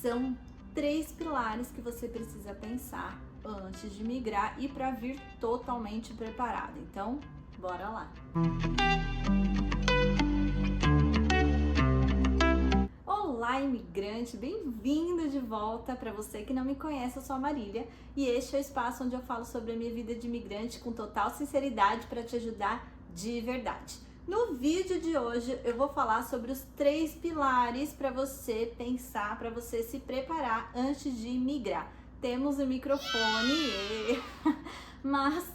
são 3 pilares que você precisa pensar antes de migrar e para vir totalmente preparado. Então, bora lá! Olá, imigrante! Bem-vindo de volta! Para você que não me conhece, eu sou a Marília e este é o espaço onde eu falo sobre a minha vida de imigrante com total sinceridade para te ajudar de verdade. No vídeo de hoje eu vou falar sobre os 3 pilares para você pensar, para você se preparar antes de migrar. Temos o microfone, mas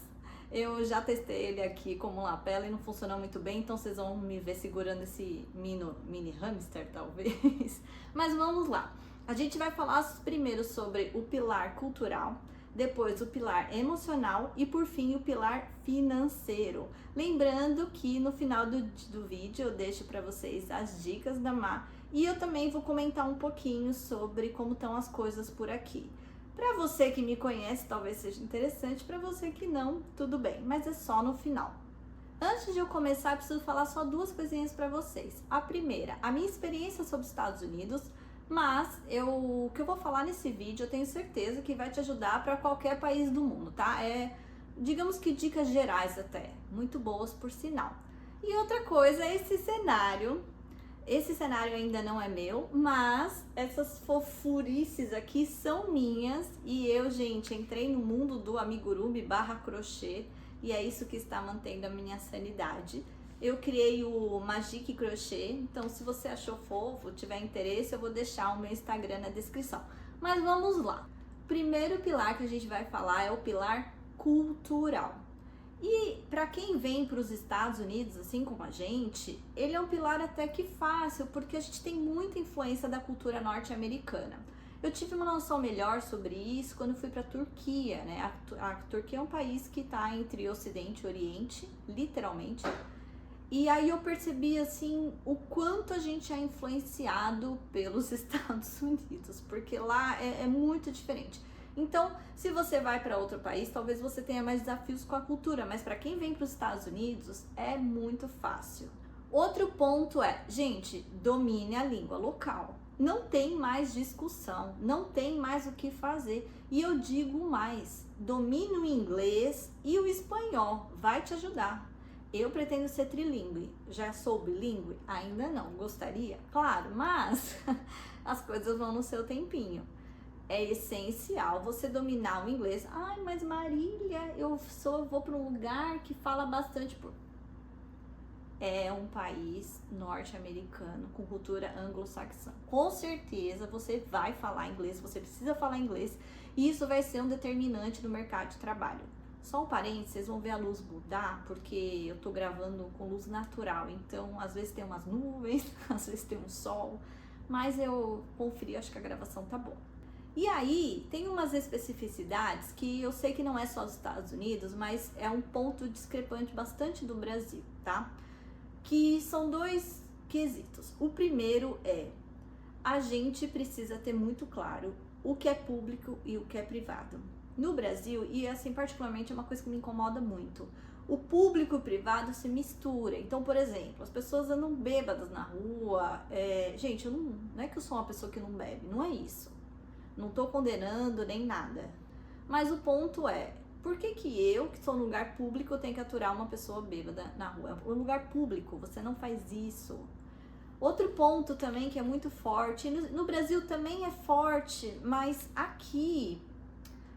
eu já testei ele aqui como lapela e não funcionou muito bem, então vocês vão me ver segurando esse mini hamster, talvez. Mas vamos lá. A gente vai falar primeiro sobre o pilar cultural, depois o pilar emocional e por fim o pilar financeiro. Lembrando que no final do vídeo eu deixo para vocês as dicas da Má e eu também vou comentar um pouquinho sobre como estão as coisas por aqui. Para você que me conhece, talvez seja interessante, para você que não, tudo bem, mas é só no final. Antes de eu começar, eu preciso falar só 2 coisinhas para vocês. A primeira, a minha experiência sobre os Estados Unidos, mas o que eu vou falar nesse vídeo eu tenho certeza que vai te ajudar para qualquer país do mundo, tá? Digamos que dicas gerais até, muito boas por sinal. E outra coisa, esse cenário ainda não é meu, mas essas fofurices aqui são minhas e eu, gente, entrei no mundo do amigurumi / crochê e é isso que está mantendo a minha sanidade. Eu criei o Magic Crochê, então se você achou fofo, tiver interesse, eu vou deixar o meu Instagram na descrição. Mas vamos lá. Primeiro pilar que a gente vai falar é o pilar cultural. E para quem vem para os Estados Unidos, assim como a gente, ele é um pilar até que fácil, porque a gente tem muita influência da cultura norte-americana. Eu tive uma noção melhor sobre isso quando fui para a Turquia, né? A Turquia é um país que está entre Ocidente e Oriente, literalmente. E aí eu percebi, assim, o quanto a gente é influenciado pelos Estados Unidos, porque lá é muito diferente. Então, se você vai para outro país, talvez você tenha mais desafios com a cultura, mas para quem vem para os Estados Unidos, é muito fácil. Outro ponto é, gente, domine a língua local. Não tem mais discussão, não tem mais o que fazer. E eu digo mais, domine o inglês e o espanhol, vai te ajudar. Eu pretendo ser trilingue. Já sou bilíngue? Ainda não. Gostaria? Claro, mas as coisas vão no seu tempinho. É essencial você dominar o inglês. Ai, mas Marília, eu vou para um lugar que fala bastante. É um país norte-americano com cultura anglo-saxã. Com certeza você vai falar inglês, você precisa falar inglês e isso vai ser um determinante no mercado de trabalho. Só um parênteses, vocês vão ver a luz mudar, porque eu tô gravando com luz natural, então às vezes tem umas nuvens, às vezes tem um sol, mas eu conferi, acho que a gravação tá boa. E aí, tem umas especificidades que eu sei que não é só dos Estados Unidos, mas é um ponto discrepante bastante do Brasil, tá? Que são 2 quesitos. O primeiro é, a gente precisa ter muito claro o que é público e o que é privado. No Brasil, e assim particularmente é uma coisa que me incomoda muito, o público e o privado se mistura. Então, por exemplo, as pessoas andam bêbadas na rua. Gente, não é que eu sou uma pessoa que não bebe, não é isso. Não tô condenando nem nada. Mas o ponto é, por que eu, que sou no lugar público, tenho que aturar uma pessoa bêbada na rua? É um lugar público, você não faz isso. Outro ponto também que é muito forte, no Brasil também é forte, mas aqui,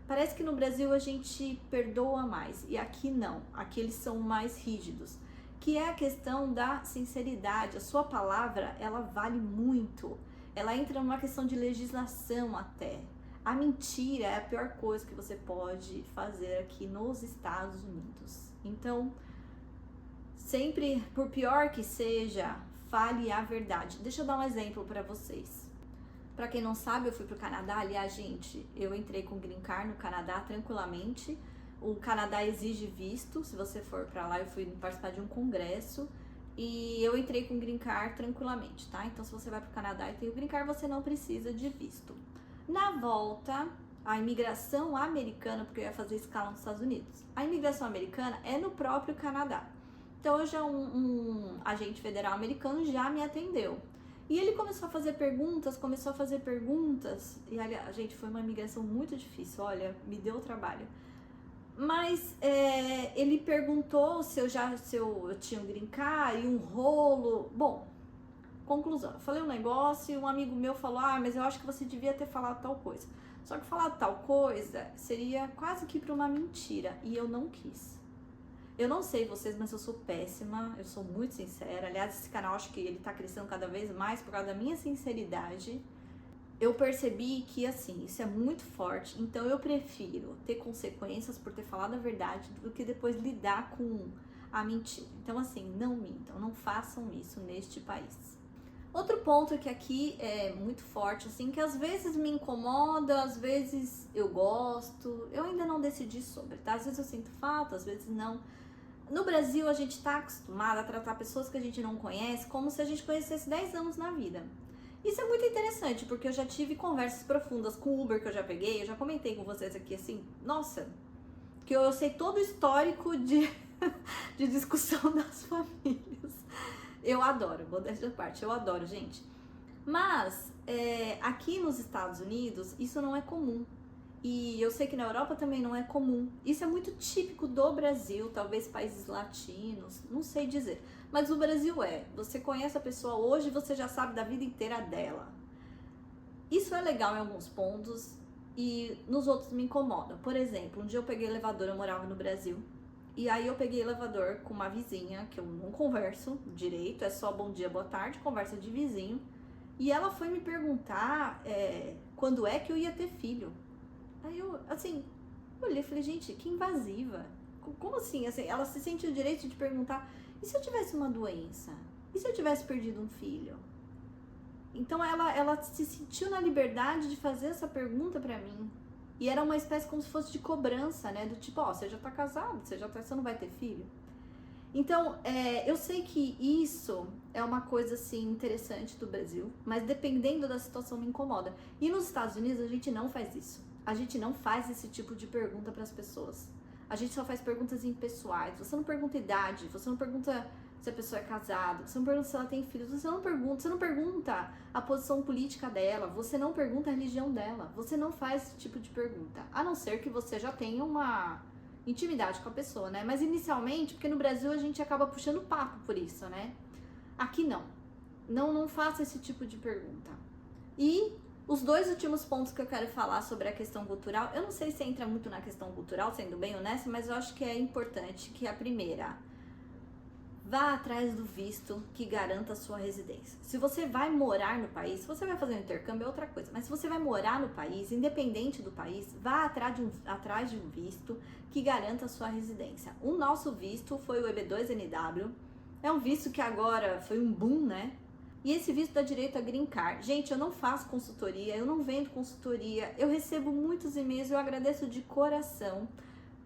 parece que no Brasil a gente perdoa mais, e aqui não, aqui eles são mais rígidos, que é a questão da sinceridade. A sua palavra, ela vale muito, ela entra numa questão de legislação até. A mentira é a pior coisa que você pode fazer aqui nos Estados Unidos. Então, sempre, por pior que seja, fale a verdade. Deixa eu dar um exemplo para vocês. Para quem não sabe, eu fui pro Canadá. Aliás, gente, eu entrei com Green Card no Canadá tranquilamente. O Canadá exige visto. Se você for para lá, eu fui participar de um congresso e eu entrei com Green Card tranquilamente, tá? Então, se você vai pro Canadá e tem o Green Card, você não precisa de visto. Na volta, a imigração americana, porque eu ia fazer escala nos Estados Unidos, a imigração americana é no próprio Canadá. Então, hoje um agente federal americano já me atendeu. E ele começou a fazer perguntas, e aliás, gente, foi uma imigração muito difícil, olha, me deu trabalho. Mas ele perguntou se eu tinha um green card e um rolo. Bom, conclusão, eu falei um negócio e um amigo meu falou, mas eu acho que você devia ter falado tal coisa. Só que falar tal coisa seria quase que para uma mentira, e eu não quis. Eu não sei vocês, mas eu sou péssima, eu sou muito sincera. Aliás, esse canal, acho que ele tá crescendo cada vez mais por causa da minha sinceridade. Eu percebi que, assim, isso é muito forte, então eu prefiro ter consequências por ter falado a verdade do que depois lidar com a mentira. Então, assim, não mintam, não façam isso neste país. Outro ponto que aqui é muito forte, assim, que às vezes me incomoda, às vezes eu gosto, eu ainda não decidi sobre, tá? Às vezes eu sinto falta, às vezes não. No Brasil, a gente tá acostumado a tratar pessoas que a gente não conhece como se a gente conhecesse 10 anos na vida. Isso é muito interessante, porque eu já tive conversas profundas com o Uber que eu já peguei, eu já comentei com vocês aqui, assim, nossa, que eu sei todo o histórico de discussão das famílias. Eu adoro, vou deixar parte, eu adoro, gente. Mas, aqui nos Estados Unidos, isso não é comum. E eu sei que na Europa também não é comum. Isso é muito típico do Brasil, talvez países latinos, não sei dizer. Mas o Brasil você conhece a pessoa hoje, você já sabe da vida inteira dela. Isso é legal em alguns pontos e nos outros me incomoda. Por exemplo, um dia eu peguei elevador, eu morava no Brasil, e aí eu peguei elevador com uma vizinha, que eu não converso direito, é só bom dia, boa tarde, conversa de vizinho. E ela foi me perguntar quando é que eu ia ter filho. Aí eu, assim, olhei e falei, gente, que invasiva. Como assim? Ela se sentiu o direito de perguntar, e se eu tivesse uma doença? E se eu tivesse perdido um filho? Então ela se sentiu na liberdade de fazer essa pergunta pra mim. E era uma espécie como se fosse de cobrança, né? Do tipo, você já tá casado, você não vai ter filho. Então, eu sei que isso é uma coisa, assim, interessante do Brasil, mas dependendo da situação me incomoda. E nos Estados Unidos a gente não faz isso. A gente não faz esse tipo de pergunta para as pessoas. A gente só faz perguntas impessoais. Você não pergunta idade, você não pergunta se a pessoa é casada, você não pergunta se ela tem filhos, você não pergunta a posição política dela, você não pergunta a religião dela, você não faz esse tipo de pergunta. A não ser que você já tenha uma intimidade com a pessoa, né? Mas inicialmente, porque no Brasil a gente acaba puxando papo por isso, né? Aqui não. Não faça esse tipo de pergunta. E os dois últimos pontos que eu quero falar sobre a questão cultural, eu não sei se entra muito na questão cultural, sendo bem honesta, mas eu acho que é importante que a primeira, vá atrás do visto que garanta a sua residência. Se você vai morar no país, se você vai fazer um intercâmbio é outra coisa, mas se você vai morar no país, independente do país, vá atrás de um visto que garanta a sua residência. O nosso visto foi o EB2NW, é um visto que agora foi um boom, né? E esse visto dá direito a green card. Gente, eu não faço consultoria, eu não vendo consultoria, eu recebo muitos e-mails, eu agradeço de coração.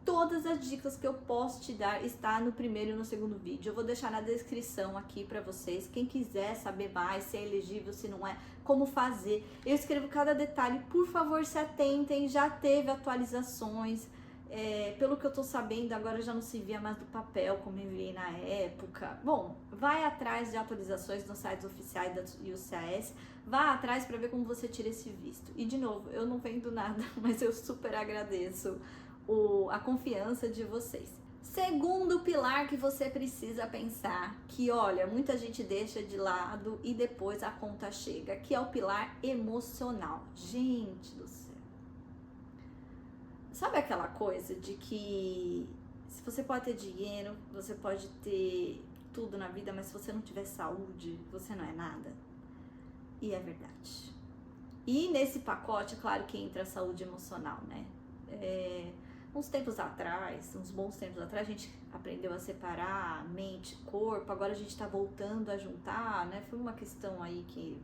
Todas as dicas que eu posso te dar está no primeiro e no segundo vídeo. Eu vou deixar na descrição aqui para vocês. Quem quiser saber mais, se é elegível, se não é, como fazer. Eu escrevo cada detalhe. Por favor, se atentem. Já teve atualizações. Pelo que eu tô sabendo, agora já não se envia mais do papel como enviei na época. Bom, vai atrás de atualizações nos sites oficiais da USCIS. Vá atrás para ver como você tira esse visto. E de novo, eu não vendo nada, mas eu super agradeço a confiança de vocês. Segundo pilar que você precisa pensar, que olha, muita gente deixa de lado e depois a conta chega, que é o pilar emocional. Gente do céu. Sabe aquela coisa de que se você pode ter dinheiro, você pode ter tudo na vida, mas se você não tiver saúde, você não é nada? E é verdade. E nesse pacote, é claro que entra a saúde emocional, né? Uns tempos atrás, uns bons tempos atrás, a gente aprendeu a separar mente, corpo, agora a gente tá voltando a juntar, né? Foi uma questão aí que...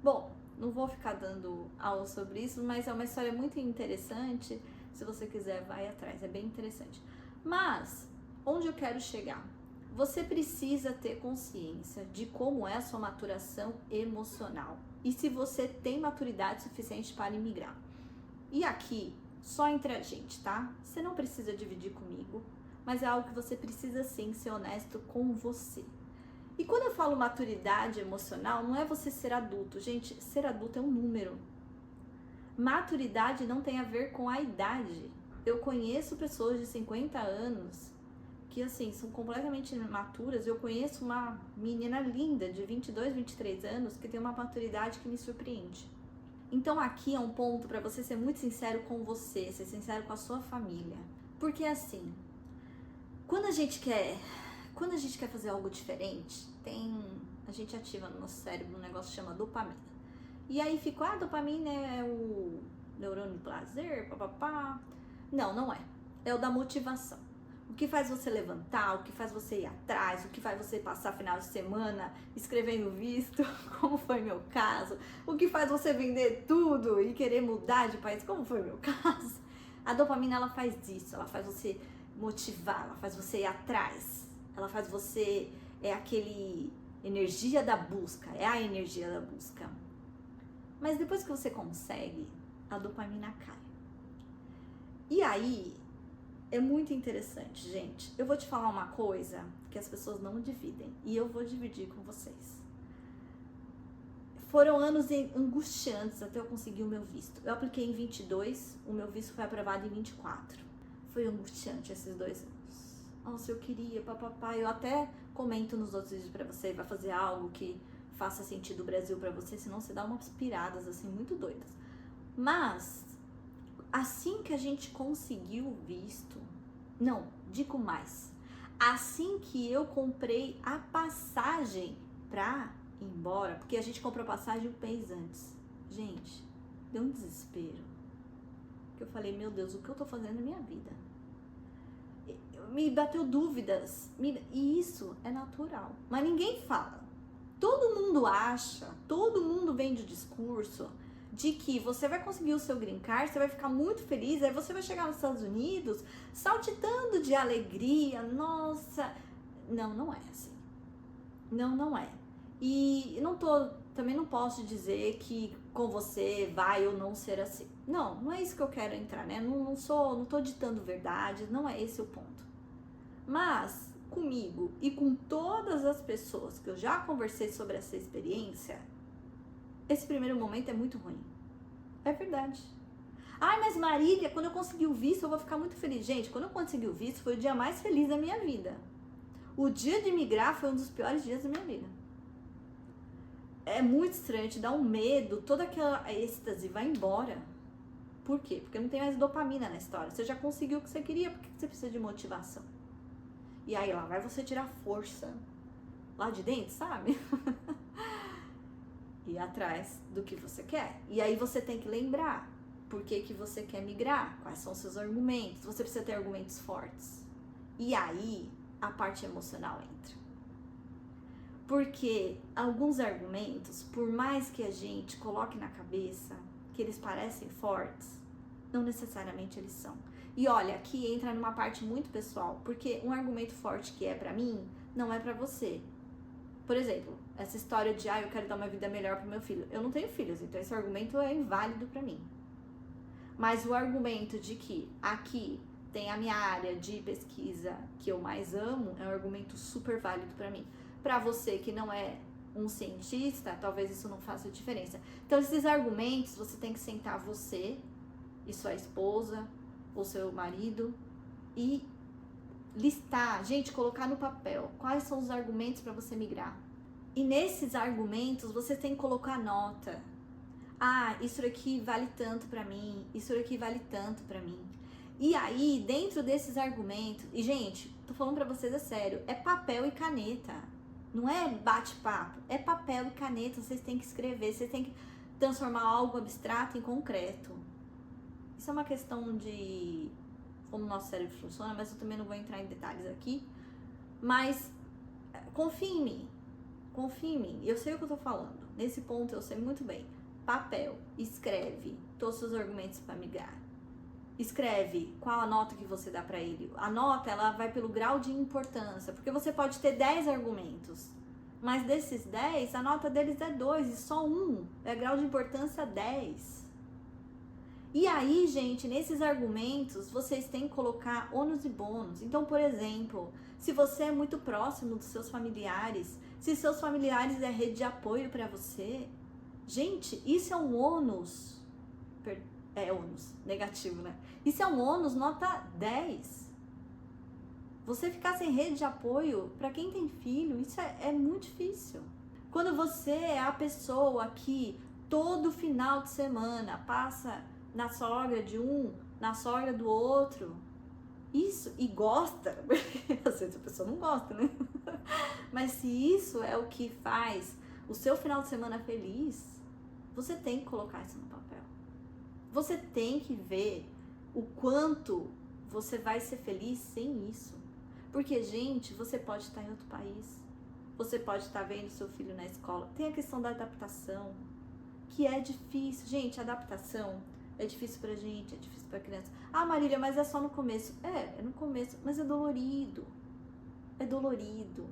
Bom, não vou ficar dando aula sobre isso, mas é uma história muito interessante. Se você quiser, vai atrás, é bem interessante. Mas, onde eu quero chegar? Você precisa ter consciência de como é a sua maturação emocional e se você tem maturidade suficiente para imigrar. E aqui, só entre a gente, tá? Você não precisa dividir comigo, mas é algo que você precisa sim ser honesto com você. E quando eu falo maturidade emocional, não é você ser adulto. Gente, ser adulto é um número. Maturidade não tem a ver com a idade. Eu conheço pessoas de 50 anos que, assim, são completamente imaturas. Eu conheço uma menina linda de 22, 23 anos que tem uma maturidade que me surpreende. Então aqui é um ponto para você ser muito sincero com você, ser sincero com a sua família. Porque assim, quando a gente quer fazer algo diferente, a gente ativa no nosso cérebro um negócio que chama dopamina. E aí fica, a dopamina é o neurônio do prazer, papapá. Não, não é. É o da motivação. O que faz você levantar, o que faz você ir atrás, o que faz você passar final de semana escrevendo visto, como foi meu caso, o que faz você vender tudo e querer mudar de país, como foi meu caso. A dopamina, ela faz isso, ela faz você motivar, ela faz você ir atrás, ela faz você, é aquele energia da busca, é a energia da busca. Mas depois que você consegue, a dopamina cai. E aí, é muito interessante, gente. Eu vou te falar uma coisa que as pessoas não dividem e eu vou dividir com vocês. Foram anos angustiantes até eu conseguir o meu visto. Eu apliquei em 22, o meu visto foi aprovado em 24. Foi angustiante esses 2 anos. Nossa, eu queria, papapá. Eu até comento nos outros vídeos pra você, vai fazer algo que faça sentido o Brasil pra você, senão você dá umas piradas assim muito doidas. Mas assim que a gente conseguiu o visto, não, digo mais, assim que eu comprei a passagem pra ir embora, porque a gente comprou passagem um mês antes, gente, deu um desespero, que eu falei, meu Deus, o que eu tô fazendo na minha vida? Me bateu dúvidas, e isso é natural, mas ninguém fala. Todo mundo acha, todo mundo vende o discurso de que você vai conseguir o seu green card, você vai ficar muito feliz, aí você vai chegar nos Estados Unidos saltitando de alegria, nossa. Não, não é assim. Não, não é. E também não posso dizer que com você vai ou não ser assim. Não, não é isso que eu quero entrar, né? Não tô ditando verdade, não é esse o ponto. Mas comigo e com todas as pessoas que eu já conversei sobre essa experiência, esse primeiro momento é muito ruim. É verdade. Ai, mas Marília, quando eu conseguir o visto, eu vou ficar muito feliz. Gente, quando eu consegui o visto, foi o dia mais feliz da minha vida. O dia de migrar foi um dos piores dias da minha vida. É muito estranho, te dá um medo, toda aquela êxtase vai embora. Por quê? Porque não tem mais dopamina na história. Você já conseguiu o que você queria, por que você precisa de motivação? E aí lá vai você tirar força lá de dentro, sabe? Ir atrás do que você quer. E aí você tem que lembrar por que você quer migrar, quais são os seus argumentos. Você precisa ter argumentos fortes. E aí a parte emocional entra. Porque alguns argumentos, por mais que a gente coloque na cabeça que eles parecem fortes, não necessariamente eles são. E olha, aqui entra numa parte muito pessoal, porque um argumento forte que é pra mim, não é pra você. Por exemplo, essa história de, eu quero dar uma vida melhor pro meu filho. Eu não tenho filhos, então esse argumento é inválido pra mim. Mas o argumento de que aqui tem a minha área de pesquisa que eu mais amo, é um argumento super válido pra mim. Pra você que não é um cientista, talvez isso não faça diferença. Então esses argumentos, você tem que sentar você e sua esposa, ou seu marido, e listar, gente, colocar no papel quais são os argumentos para você migrar. E nesses argumentos você tem que colocar nota. Isso aqui vale tanto para mim, isso aqui vale tanto para mim. E aí, dentro desses argumentos, e gente, tô falando para vocês, é sério, é papel e caneta. Não é bate-papo, é papel e caneta, vocês têm que escrever, vocês têm que transformar algo abstrato em concreto. Isso é uma questão de como o nosso cérebro funciona, mas eu também não vou entrar em detalhes aqui. Mas confie em mim, eu sei o que eu tô falando. Nesse ponto eu sei muito bem. Papel, escreve todos os seus argumentos para migrar. Escreve qual a nota que você dá para ele. A nota, ela vai pelo grau de importância, porque você pode ter 10 argumentos, mas desses 10, a nota deles é 2 e só um é grau de importância 10. E aí, gente, nesses argumentos, vocês têm que colocar ônus e bônus. Então, por exemplo, se você é muito próximo dos seus familiares, Se seus familiares é rede de apoio para você, gente, isso é um ônus. É ônus, negativo, né? Isso é um ônus nota 10. Você ficar sem rede de apoio, para quem tem filho, isso é muito difícil. Quando você é a pessoa que todo final de semana passa na sogra de um, na sogra do outro, isso, e gosta, às vezes a pessoa não gosta, né? Mas se isso é o que faz o seu final de semana feliz, você tem que colocar isso no papel. Você tem que ver o quanto você vai ser feliz sem isso. Porque, gente, você pode estar em outro país, você pode estar vendo seu filho na escola. Tem a questão da adaptação, que é difícil. Gente, adaptação é difícil pra gente, é difícil pra criança. Ah, Marília, mas é só no começo. É no começo, mas é dolorido. É dolorido.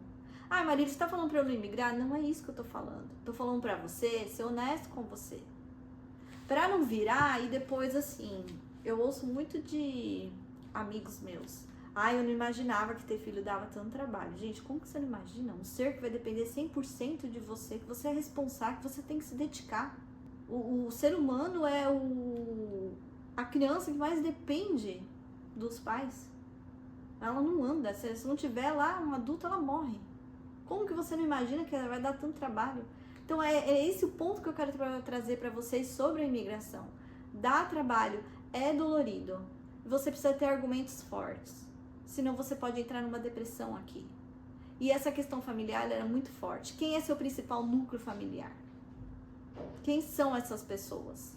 Ah, Marília, você tá falando pra eu não imigrar? Não é isso que eu tô falando. Tô falando pra você ser honesto com você. Pra não virar e depois, assim, eu ouço muito de amigos meus. Ah, eu não imaginava que ter filho dava tanto trabalho. Gente, como que você não imagina? Um ser que vai depender 100% de você, que você é responsável, que você tem que se dedicar. O ser humano é a criança que mais depende dos pais. Ela não anda. Se não tiver lá um adulto, ela morre. Como que você não imagina que ela vai dar tanto trabalho? Então é esse o ponto que eu quero trazer para vocês sobre a imigração. Dá trabalho, é dolorido. Você precisa ter argumentos fortes. Senão você pode entrar numa depressão aqui. E essa questão familiar era muito forte. Quem é seu principal núcleo familiar? Quem são essas pessoas?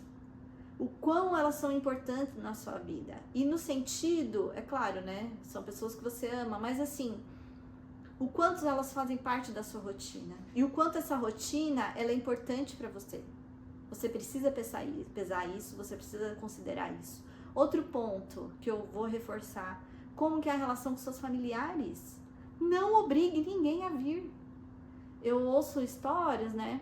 O quão elas são importantes na sua vida? E no sentido, é claro, né? São pessoas que você ama, mas assim, o quanto elas fazem parte da sua rotina. E o quanto essa rotina ela é importante para você. Você precisa pesar isso, você precisa considerar isso. Outro ponto que eu vou reforçar. Como que é a relação com seus familiares? Não obrigue ninguém a vir. Eu ouço histórias, né?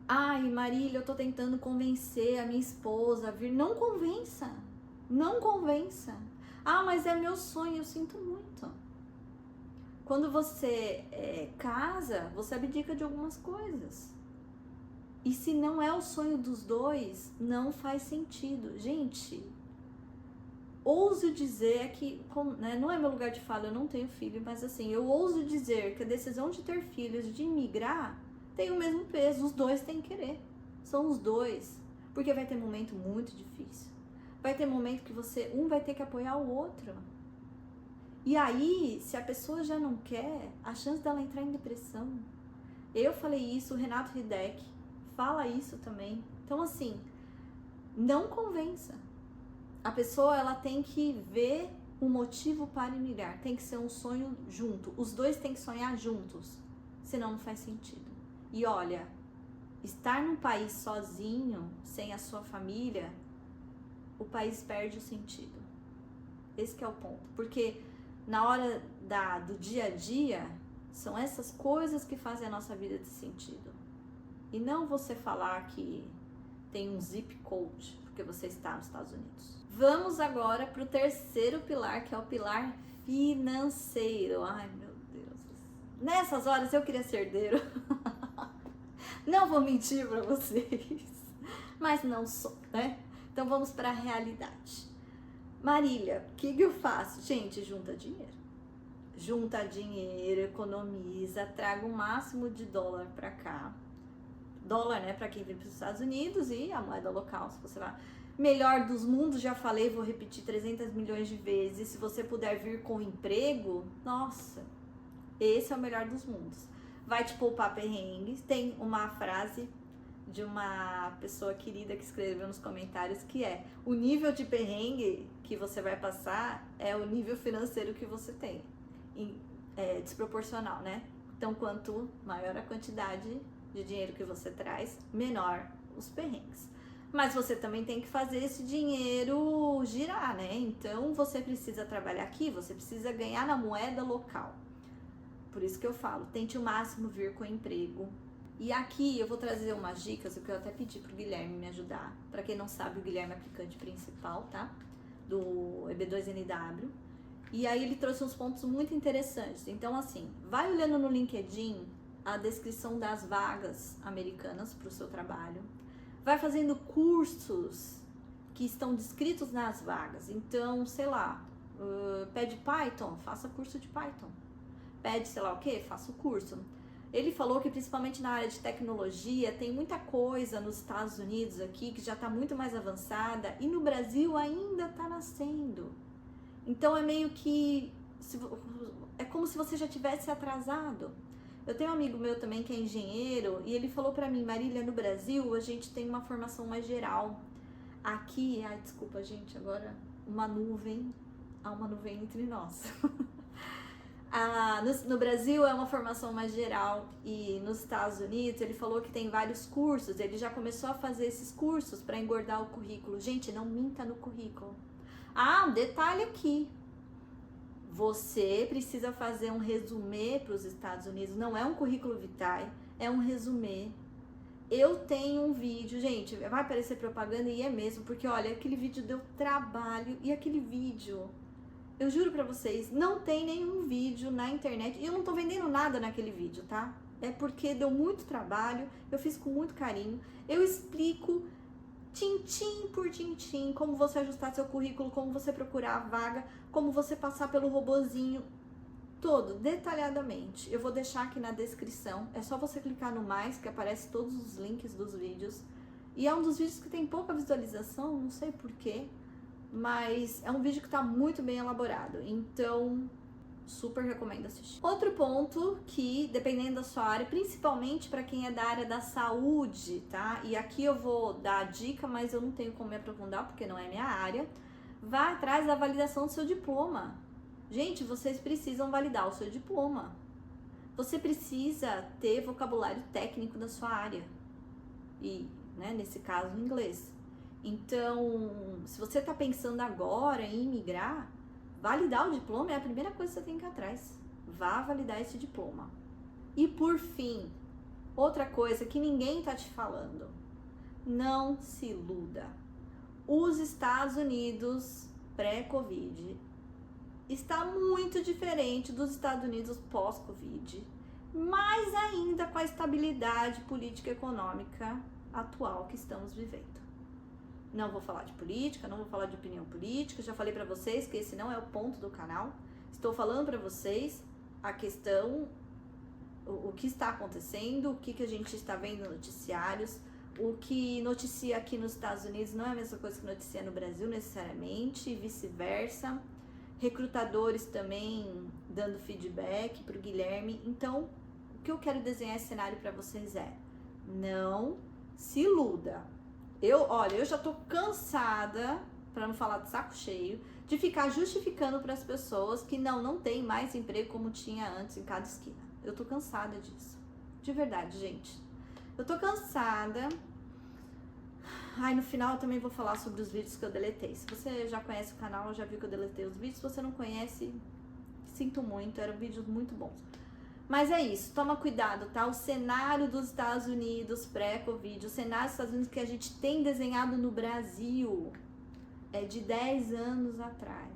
Ai, Marília, eu tô tentando convencer a minha esposa a vir. Não convença. Não convença. Ah, mas é meu sonho, eu sinto muito. Quando você casa, você abdica de algumas coisas. E se não é o sonho dos dois, não faz sentido. Gente, ouso dizer que, né, não é meu lugar de fala, eu não tenho filho, mas assim, eu ouso dizer que a decisão de ter filhos, de imigrar, tem o mesmo peso, os dois têm que querer, são os dois, porque vai ter momento muito difícil, vai ter momento que um vai ter que apoiar o outro, e aí, se a pessoa já não quer, a chance dela entrar em depressão, eu falei isso, o Renato Hideki fala isso também, então assim, não convença. A pessoa, ela tem que ver um motivo para imigrar. Tem que ser um sonho junto. Os dois têm que sonhar juntos. Senão não faz sentido. E olha, estar num país sozinho, sem a sua família, o país perde o sentido. Esse que é o ponto. Porque na hora do dia a dia, são essas coisas que fazem a nossa vida ter sentido. E não você falar que tem um zip code, porque você está nos Estados Unidos. Vamos agora para o terceiro pilar, que é o pilar financeiro. Ai, meu Deus. Nessas horas eu queria ser herdeiro. Não vou mentir para vocês, mas não sou, né? Então vamos para a realidade. Marília, o que eu faço? Gente, junta dinheiro. Junta dinheiro, economiza, traga o máximo de dólar para cá. Dólar, né, para quem vem para os Estados Unidos, e a moeda local, se você vai. Melhor dos mundos, já falei, vou repetir 300 milhões de vezes. Se você puder vir com emprego, nossa, esse é o melhor dos mundos. Vai te poupar perrengues. Tem uma frase de uma pessoa querida que escreveu nos comentários que é: o nível de perrengue que você vai passar é o nível financeiro que você tem. É desproporcional, né? Então, quanto maior a quantidade de dinheiro que você traz, menor os perrengues. Mas você também tem que fazer esse dinheiro girar, né? Então, você precisa trabalhar aqui, você precisa ganhar na moeda local. Por isso que eu falo, tente o máximo vir com emprego. E aqui eu vou trazer umas dicas, o que eu até pedi pro Guilherme me ajudar. Para quem não sabe, o Guilherme é aplicante principal, tá? Do EB2NW. E aí ele trouxe uns pontos muito interessantes. Então, assim, vai olhando no LinkedIn a descrição das vagas americanas para o seu trabalho. Vai fazendo cursos que estão descritos nas vagas. Então, sei lá, pede Python, faça curso de Python. Pede sei lá o que, faça o curso. Ele falou que principalmente na área de tecnologia tem muita coisa nos Estados Unidos aqui que já está muito mais avançada e no Brasil ainda está nascendo. Então é meio que é como se você já tivesse atrasado. Eu tenho um amigo meu também que é engenheiro e ele falou pra mim, Marília, no Brasil a gente tem uma formação mais geral. Aqui, desculpa gente, agora há uma nuvem entre nós. No Brasil é uma formação mais geral e nos Estados Unidos ele falou que tem vários cursos, ele já começou a fazer esses cursos para engordar o currículo. Gente, não minta no currículo. Um detalhe aqui, você precisa fazer um resumê para os Estados Unidos, não é um currículo vitae, é um resumê. Eu tenho um vídeo, gente, vai aparecer propaganda e é mesmo, porque olha, aquele vídeo deu trabalho e aquele vídeo, eu juro pra vocês, não tem nenhum vídeo na internet e eu não tô vendendo nada naquele vídeo, tá? É porque deu muito trabalho, eu fiz com muito carinho, eu explico tintim por tintim, como você ajustar seu currículo, como você procurar a vaga, como você passar pelo robozinho, todo, detalhadamente. Eu vou deixar aqui na descrição, é só você clicar no mais, que aparece todos os links dos vídeos. E é um dos vídeos que tem pouca visualização, não sei porquê, mas é um vídeo que tá muito bem elaborado, então super recomendo assistir. Outro ponto que, dependendo da sua área, principalmente para quem é da área da saúde, tá? E aqui eu vou dar a dica, mas eu não tenho como me aprofundar porque não é minha área. Vá atrás da validação do seu diploma. Gente, vocês precisam validar o seu diploma. Você precisa ter vocabulário técnico da sua área. E, né, nesse caso, inglês. Então, se você está pensando agora em migrar, validar o diploma é a primeira coisa que você tem que ir atrás. Vá validar esse diploma. E por fim, outra coisa que ninguém tá te falando. Não se iluda. Os Estados Unidos pré-Covid está muito diferente dos Estados Unidos pós-Covid, mais ainda com a estabilidade política e econômica atual que estamos vivendo. Não vou falar de política, não vou falar de opinião política, já falei pra vocês que esse não é o ponto do canal. Estou falando pra vocês a questão, o que está acontecendo, o que a gente está vendo nos noticiários, o que noticia aqui nos Estados Unidos não é a mesma coisa que noticia no Brasil necessariamente, e vice-versa. Recrutadores também dando feedback pro Guilherme. Então, o que eu quero desenhar esse cenário pra vocês é, não se iluda. Eu já tô cansada, para não falar de saco cheio, de ficar justificando para as pessoas que não tem mais emprego como tinha antes em cada esquina. Eu tô cansada disso. De verdade, gente. Eu tô cansada. No final eu também vou falar sobre os vídeos que eu deletei. Se você já conhece o canal, já viu que eu deletei os vídeos. Se você não conhece, sinto muito, eram vídeos muito bons. Mas é isso, toma cuidado, tá? O cenário dos Estados Unidos pré-Covid, o cenário dos Estados Unidos que a gente tem desenhado no Brasil é de 10 anos atrás.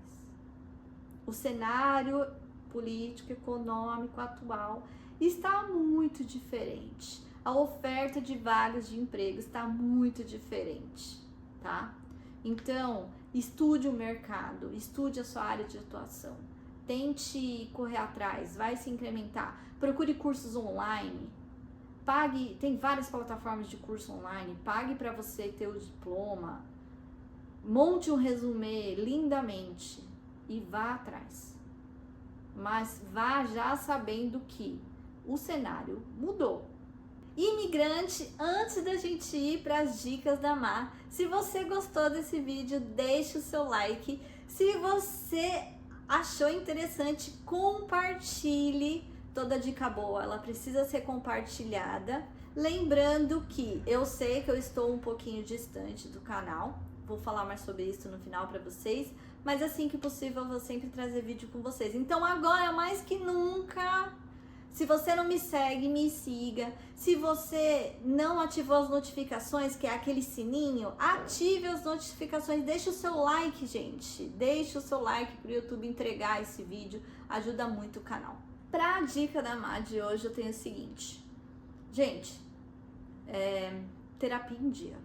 O cenário político, econômico atual está muito diferente. A oferta de vagas de emprego está muito diferente, tá? Então, estude o mercado, estude a sua área de atuação. Tente correr atrás, vai se incrementar. Procure cursos online. Pague, tem várias plataformas de curso online. Pague para você ter o diploma. Monte um resumê lindamente e vá atrás. Mas vá já sabendo que o cenário mudou. Imigrante, antes da gente ir para as dicas da Má, se você gostou desse vídeo, deixe o seu like. Se você achou interessante, compartilhe. Toda dica boa, ela precisa ser compartilhada. Lembrando que eu sei que eu estou um pouquinho distante do canal, vou falar mais sobre isso no final para vocês, mas assim que possível eu vou sempre trazer vídeo com vocês. Então agora mais que nunca, se você não me segue, me siga. Se você não ativou as notificações, que é aquele sininho, ative as notificações, deixa o seu like, gente. Deixa o seu like para o YouTube entregar esse vídeo, ajuda muito o canal. Pra dica da Má de hoje, eu tenho o seguinte. Gente, terapia em dia.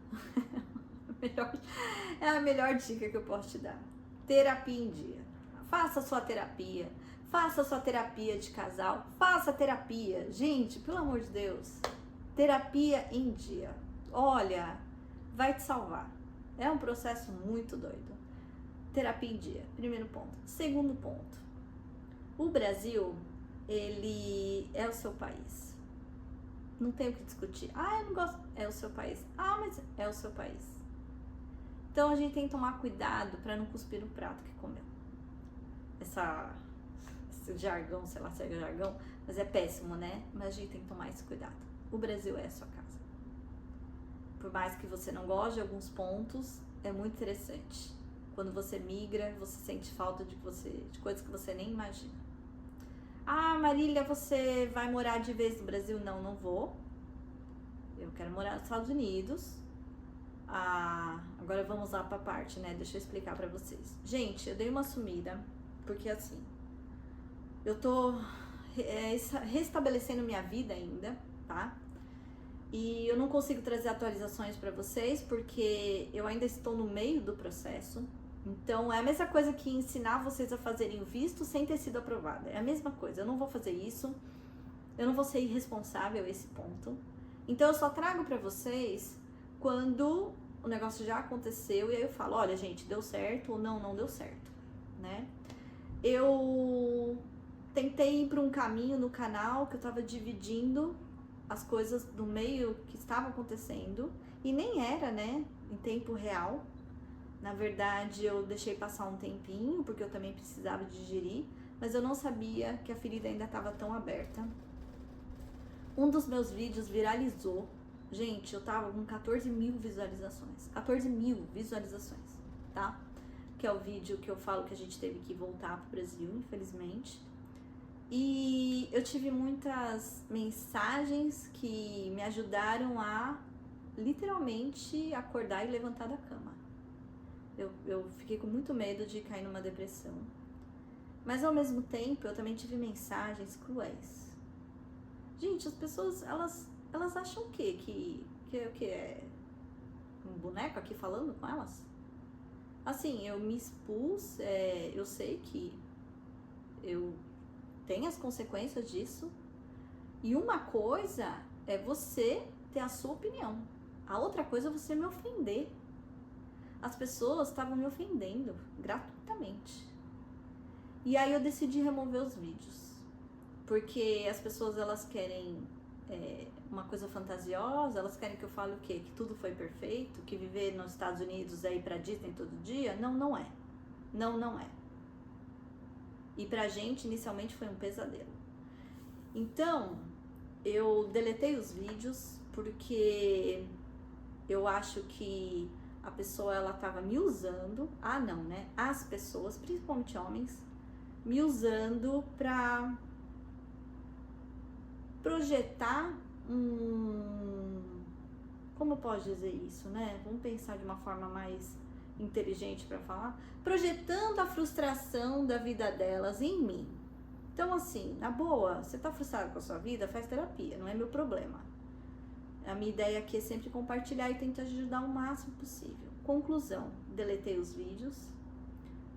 É a melhor dica que eu posso te dar. Terapia em dia. Faça sua terapia. Faça sua terapia de casal. Faça terapia. Gente, pelo amor de Deus. Terapia em dia. Olha, vai te salvar. É um processo muito doido. Terapia em dia. Primeiro ponto. Segundo ponto. O Brasil, ele é o seu país. Não tem o que discutir. Ah, eu não gosto. É o seu país. Ah, mas é o seu país. Então a gente tem que tomar cuidado para não cuspir no prato que comeu. Esse jargão, sei lá se é jargão, mas é péssimo, né? Mas a gente tem que tomar esse cuidado. O Brasil é a sua casa. Por mais que você não goste de alguns pontos, é muito interessante. Quando você migra, você sente falta de coisas que você nem imagina. Ah, Marília, você vai morar de vez no Brasil? Não, não vou. Eu quero morar nos Estados Unidos. Agora vamos lá pra parte, né? Deixa eu explicar pra vocês. Gente, eu dei uma sumida, porque assim, eu tô restabelecendo minha vida ainda, tá? E eu não consigo trazer atualizações pra vocês, porque eu ainda estou no meio do processo. Então, é a mesma coisa que ensinar vocês a fazerem o visto sem ter sido aprovada. É a mesma coisa, eu não vou fazer isso. Eu não vou ser irresponsável a esse ponto. Então, eu só trago pra vocês quando o negócio já aconteceu, e aí eu falo, olha, gente, deu certo ou não deu certo, né? Eu tentei ir para um caminho no canal que eu tava dividindo as coisas do meio que estavam acontecendo, e nem era, né, em tempo real. Na verdade, eu deixei passar um tempinho, porque eu também precisava digerir, mas eu não sabia que a ferida ainda estava tão aberta. Um dos meus vídeos viralizou. Gente, eu tava com 14 mil visualizações. 14 mil visualizações, tá? Que é o vídeo que eu falo que a gente teve que voltar pro Brasil, infelizmente. E eu tive muitas mensagens que me ajudaram a, literalmente, acordar e levantar da cama. Eu fiquei com muito medo de cair numa depressão. Mas, ao mesmo tempo, eu também tive mensagens cruéis. Gente, as pessoas, elas acham o quê? Que é um boneco aqui falando com elas? Assim, eu me expus, eu sei que eu tenho as consequências disso. E uma coisa é você ter a sua opinião. A outra coisa é você me ofender. As pessoas estavam me ofendendo gratuitamente. E aí eu decidi remover os vídeos. Porque as pessoas, elas querem uma coisa fantasiosa, elas querem que eu fale o quê? Que tudo foi perfeito, que viver nos Estados Unidos é ir pra Disney todo dia? Não, não é. Não, não é. E pra gente, inicialmente, foi um pesadelo. Então, eu deletei os vídeos porque eu acho que a pessoa, ela tava me usando, as pessoas, principalmente homens, me usando pra projetar como eu posso dizer isso, né? Vamos pensar de uma forma mais inteligente para falar. Projetando a frustração da vida delas em mim. Então, assim, na boa, você tá frustrado com a sua vida, faz terapia, não é meu problema. A minha ideia aqui é sempre compartilhar e tentar ajudar o máximo possível. Conclusão, deletei os vídeos,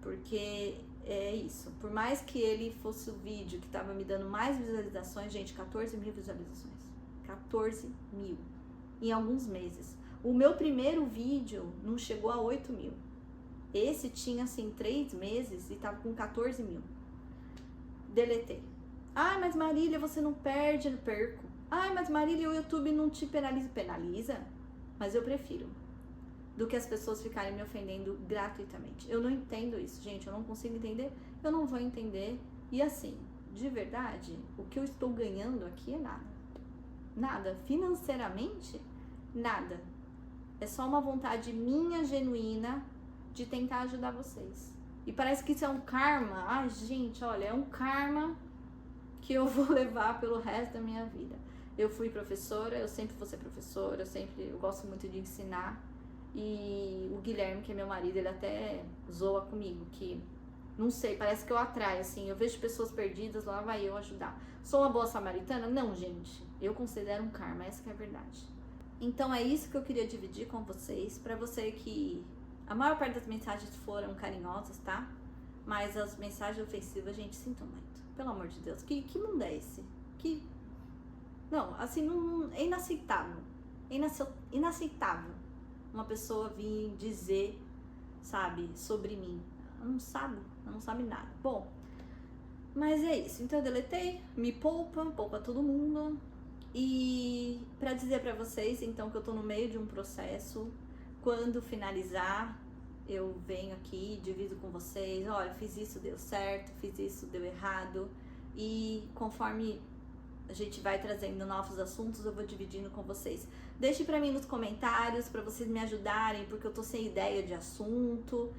porque é isso. Por mais que ele fosse o vídeo que tava me dando mais visualizações, gente, 14 mil visualizações. 14 mil. Em alguns meses. O meu primeiro vídeo não chegou a 8 mil. Esse tinha, assim, 3 meses e tava com 14 mil. Deletei. Ai, mas Marília, você não perde? Eu perco. Ai, mas Marília, o YouTube não te penaliza? Penaliza, mas eu prefiro do que as pessoas ficarem me ofendendo gratuitamente. Eu não entendo isso, gente, eu não consigo entender, eu não vou entender. E assim, de verdade, o que eu estou ganhando aqui é nada. Nada. Financeiramente, nada. É só uma vontade minha, genuína, de tentar ajudar vocês. E parece que isso é um karma. Ai, gente, olha, é um karma que eu vou levar pelo resto da minha vida. Eu fui professora, eu sempre vou ser professora, eu gosto muito de ensinar. E o Guilherme, que é meu marido, ele até zoa comigo, que Não sei, parece que eu atraio, assim, eu vejo pessoas perdidas, lá vai eu ajudar. Sou uma boa samaritana? Não, gente, eu considero um karma, essa que é a verdade. Então é isso que eu queria dividir com vocês, pra você que... A maior parte das mensagens foram carinhosas, tá? Mas as mensagens ofensivas, gente, sinto muito. Pelo amor de Deus, que mundo é esse? Não, assim, não, é inaceitável. Inaceitável uma pessoa vir dizer, sabe, sobre mim. Ela não sabe nada. Bom, mas é isso. Então eu deletei, me poupa todo mundo. E pra dizer pra vocês, então, que eu tô no meio de um processo. Quando finalizar, eu venho aqui, divido com vocês. Olha, fiz isso, deu certo, fiz isso, deu errado. E conforme a gente vai trazendo novos assuntos, eu vou dividindo com vocês. Deixe pra mim nos comentários, pra vocês me ajudarem, porque eu tô sem ideia de assunto,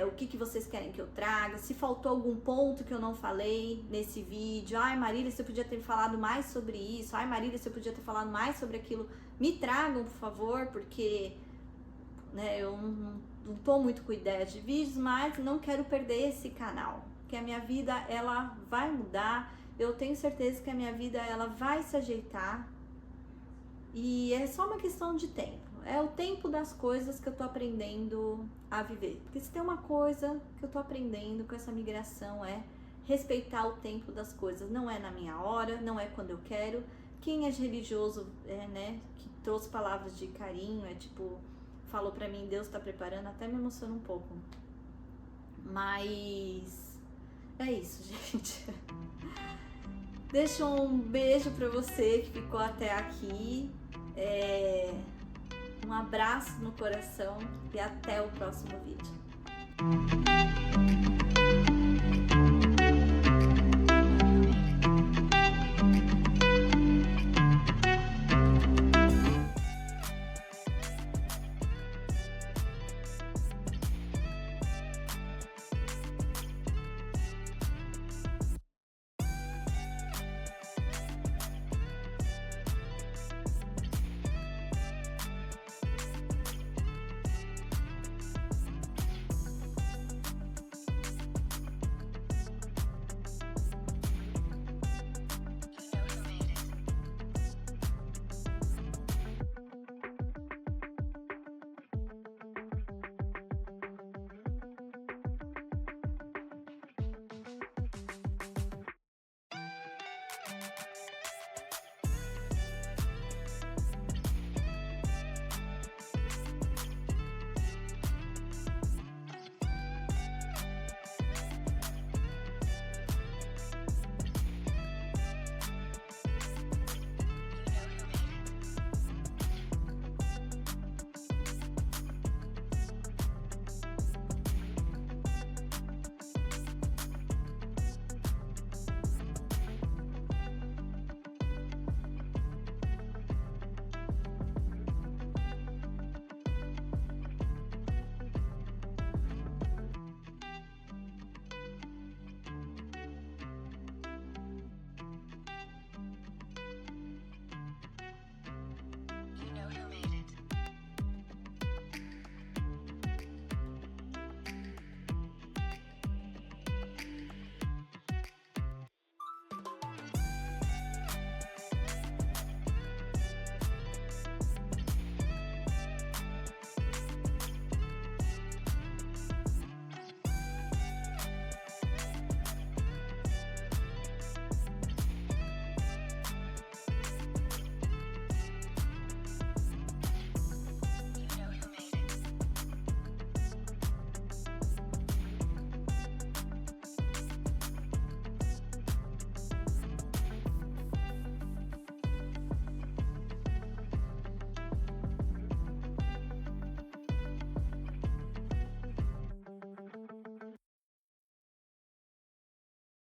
o que vocês querem que eu traga, se faltou algum ponto que eu não falei nesse vídeo. Ai, Marília, você podia ter falado mais sobre isso. Ai, Marília, você podia ter falado mais sobre aquilo. Me tragam, por favor, porque né, eu não tô muito com ideia de vídeos, mas não quero perder esse canal, que a minha vida, ela vai mudar. Eu tenho certeza que a minha vida, ela vai se ajeitar. E é só uma questão de tempo. É o tempo das coisas que eu tô aprendendo a viver. Porque se tem uma coisa que eu tô aprendendo com essa migração é respeitar o tempo das coisas. Não é na minha hora, não é quando eu quero. Quem é religioso, né, que trouxe palavras de carinho, tipo, falou pra mim, Deus tá preparando, até me emociona um pouco. Mas é isso, gente. Deixa um beijo pra você que ficou até aqui. Um abraço no coração e até o próximo vídeo.